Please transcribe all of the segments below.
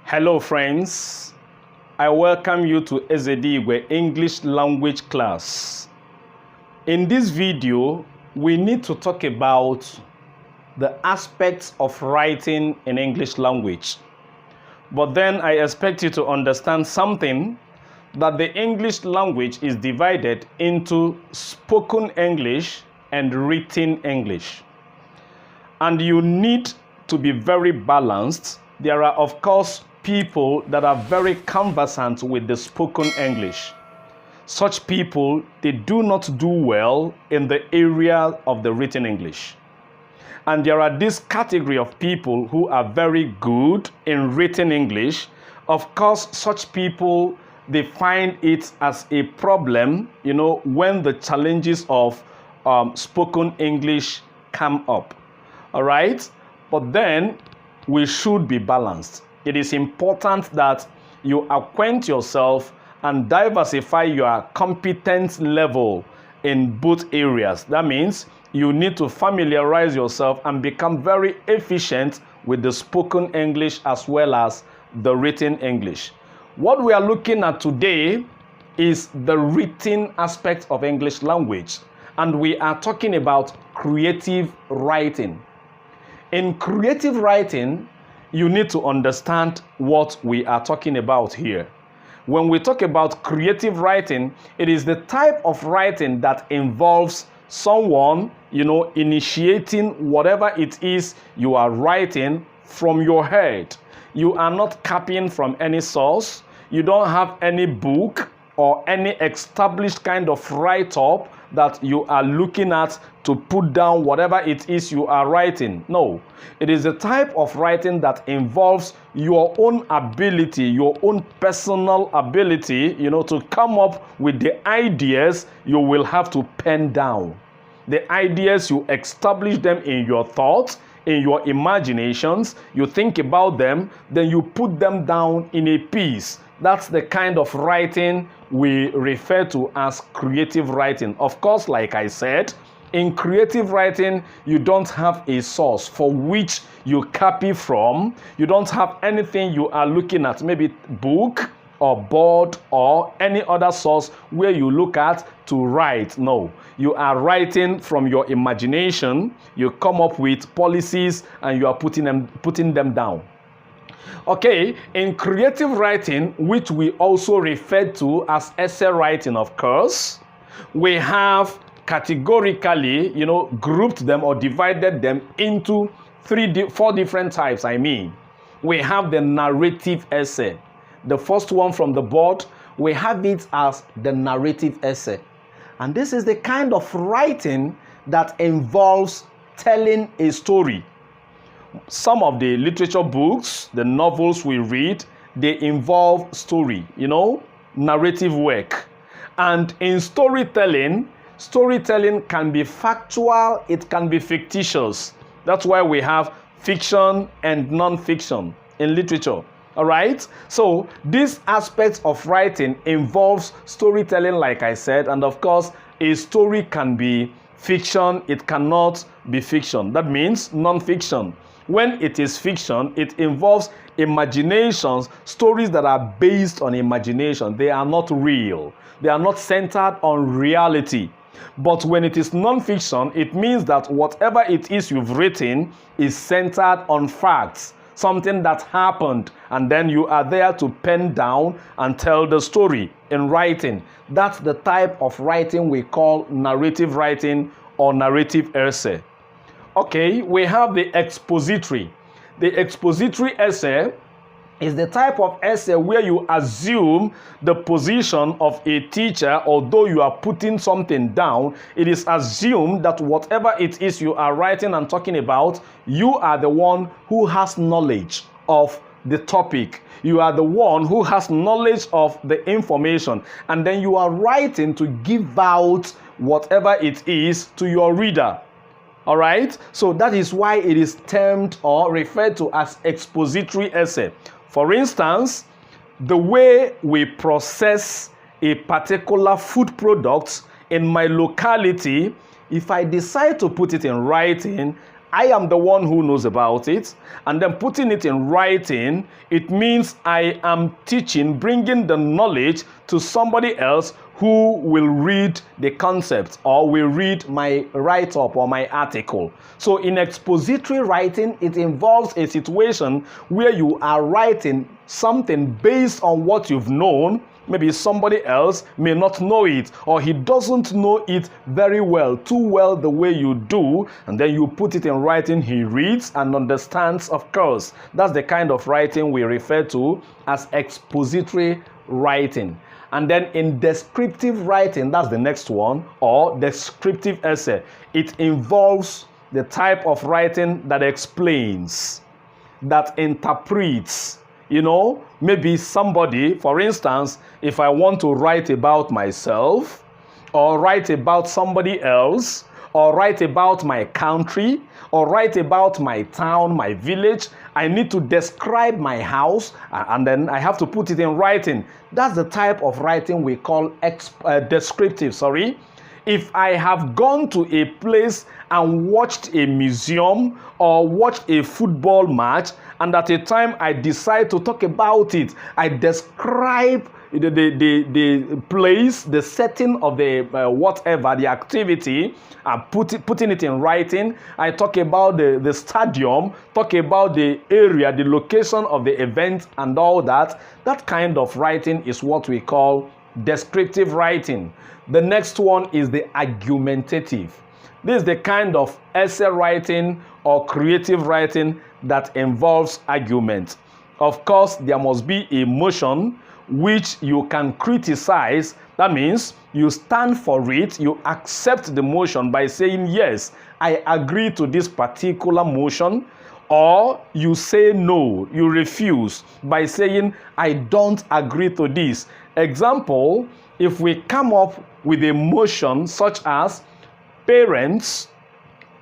Hello friends, I welcome you to Ezedigwe English language class. In this video, we need to talk about the aspects of writing in English language. But then I expect you to understand something, that the English language is divided into spoken English and written English. And you need to be very balanced. There are, of course, people that are very conversant with the spoken English. Such people, they do not do well in the area of the written English. And there are this category of people who are very good in written English. Of course, such people, they find it as a problem, when the challenges of spoken English come up. All right? But then we should be balanced. It is important that you acquaint yourself and diversify your competence level in both areas. That means you need to familiarize yourself and become very efficient with the spoken English as well as the written English. What we are looking at today is the written aspect of English language, and we are talking about creative writing. In creative writing, you need to understand what we are talking about here. When we talk about creative writing, it is the type of writing that involves someone, initiating whatever it is you are writing from your head. You are not copying from any source. You don't have any book or any established kind of write-up that you are looking at to put down whatever it is you are writing. No, it is a type of writing that involves your own ability, your own personal ability, to come up with the ideas you will have to pen down. The ideas, you establish them in your thoughts, in your imaginations, you think about them, then you put them down in a piece. That's the kind of writing we refer to as creative writing. Of course, like I said, in creative writing, you don't have a source for which you copy from. You don't have anything you are looking at, maybe book or board or any other source where you look at to write. No, you are writing from your imagination. You come up with policies and you are putting them down. Okay, in creative writing, which we also refer to as essay writing, of course, we have categorically, grouped them or divided them into four different types. We have the narrative essay. The first one from the board, we have it as the narrative essay. And this is the kind of writing that involves telling a story. Some of the literature books, the novels we read, they involve story, narrative work. And in storytelling can be factual, it can be fictitious. That's why we have fiction and non-fiction in literature. All right? So this aspect of writing involves storytelling, like I said, and of course, a story can be fiction, it cannot be fiction. That means non-fiction. When it is fiction, it involves imaginations, stories that are based on imagination. They are not real. They are not centered on reality. But when it is non-fiction, it means that whatever it is you've written is centered on facts, something that happened, and then you are there to pen down and tell the story in writing. That's the type of writing we call narrative writing or narrative essay. Okay, we have the expository. The expository essay is the type of essay where you assume the position of a teacher. Although you are putting something down, it is assumed that whatever it is you are writing and talking about, you are the one who has knowledge of the topic. You are the one who has knowledge of the information, and then you are writing to give out whatever it is to your reader. All right? So that is why it is termed or referred to as expository essay. For instance, the way we process a particular food product in my locality, if I decide to put it in writing, I am the one who knows about it. And then putting it in writing, it means I am teaching, bringing the knowledge to somebody else who will read the concept or will read my write-up or my article. So in expository writing, it involves a situation where you are writing something based on what you've known. Maybe somebody else may not know it, or he doesn't know it very well, too well the way you do, and then you put it in writing, he reads and understands, of course. That's the kind of writing we refer to as expository writing. And then in descriptive writing, that's the next one, or descriptive essay. It involves the type of writing that explains, that interprets. You know, maybe somebody, for instance, if I want to write about myself, or write about somebody else, or write about my country, or write about my town, my village, I need to describe my house, and then I have to put it in writing. That's the type of writing we call descriptive. If I have gone to a place and watched a museum or watched a football match, and at a time I decide to talk about it, I describe the place, the setting of the whatever, the activity, putting it in writing. I talk about the stadium, talk about the area, the location of the event and all that. That kind of writing is what we call descriptive writing. The next one is the argumentative. This is the kind of essay writing or creative writing that involves argument. Of course, there must be a motion which you can criticize. That means you stand for it, you accept the motion by saying, yes, I agree to this particular motion, or you say no, you refuse by saying, I don't agree to this. Example, if we come up with a motion such as parents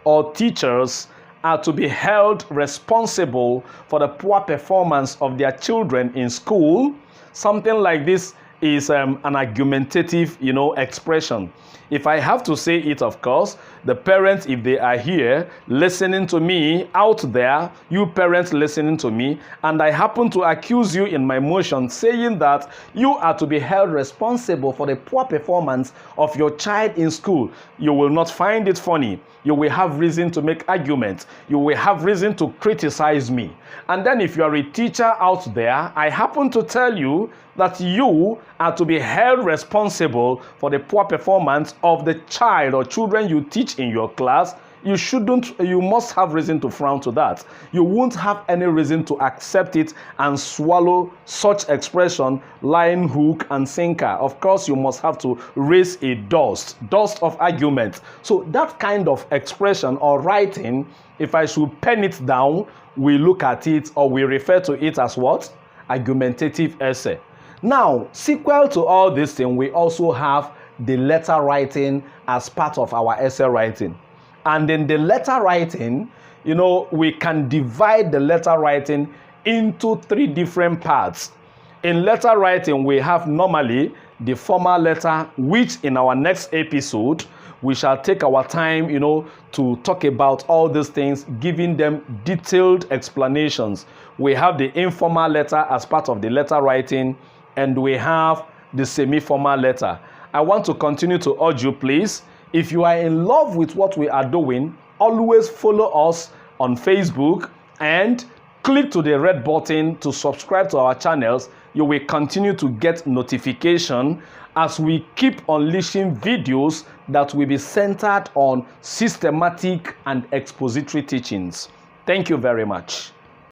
or teachers are to be held responsible for the poor performance of their children in school, something like this is an argumentative, expression. If I have to say it, of course, the parents, if they are here listening to me out there, you parents listening to me, and I happen to accuse you in my motion saying that you are to be held responsible for the poor performance of your child in school, you will not find it funny. You will have reason to make arguments. You will have reason to criticize me. And then if you are a teacher out there, I happen to tell you that you are to be held responsible for the poor performance of the child or children you teach in your class. You must have reason to frown to that. You won't have any reason to accept it and swallow such expression, line, hook, and sinker. Of course, you must have to raise a dust of argument. So that kind of expression or writing, if I should pen it down, we look at it or we refer to it as what? Argumentative essay. Now, sequel to all this thing, we also have the letter writing as part of our essay writing. And in the letter writing, we can divide the letter writing into 3 different parts. In letter writing, we have normally the formal letter, which in our next episode, we shall take our time, to talk about all these things, giving them detailed explanations. We have the informal letter as part of the letter writing, and we have the semi-formal letter. I want to continue to urge you, please, if you are in love with what we are doing, always follow us on Facebook and click to the red button to subscribe to our channels. You will continue to get notification as we keep unleashing videos that will be centered on systematic and expository teachings. Thank you very much.